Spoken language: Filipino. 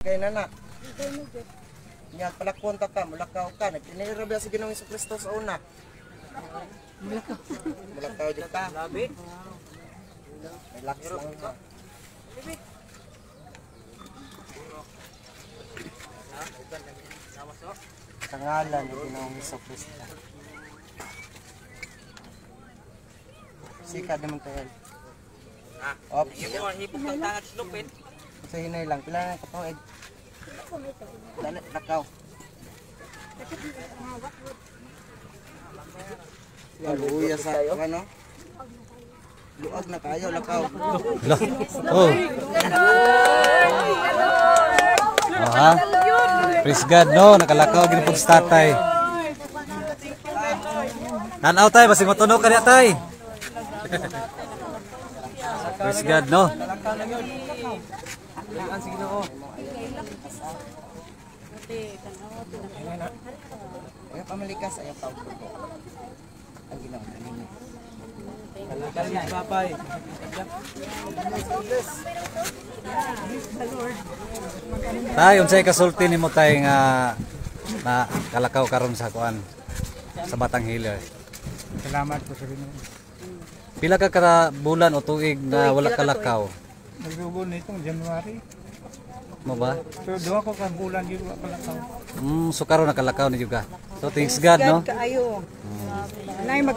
kay nana. Nya palakon ta ka, mulakaw ka, nagtinira ba sa Ginoong Kristo sa una. Mulakaw di ka. Labi. Relax lang ka. Sa ngalan ni Ginoong Kristo. Sika naman tayo. Op. Hipok ng tangat slupin. Sa hinay lang. Pila na kapawid. Lakaw. Luya sa ano? Luag na kayo, lakaw. Oh. Ha? Praise God, no? Nakalakaw gini pug tatay. Tanaw tay, basig matunog ka niya tay. Praise God, no? Ayaw pamalikas, ayaw pa. Ang ginawa kanina. Papay. Tay, unsay kasulti nimo tay nga na kalakaw karon sa kuan sa Batang Hill. Salamat po sa Ginoo. Pila ka kada bulan o tuig na wala kalakaw? Nagdugo nitong January. Mo ba? Pero duha ko ka bulan gyud wa kalakaw. So karon nakalakaw ni juga. So thanks God, no? Kaayo. Nay mag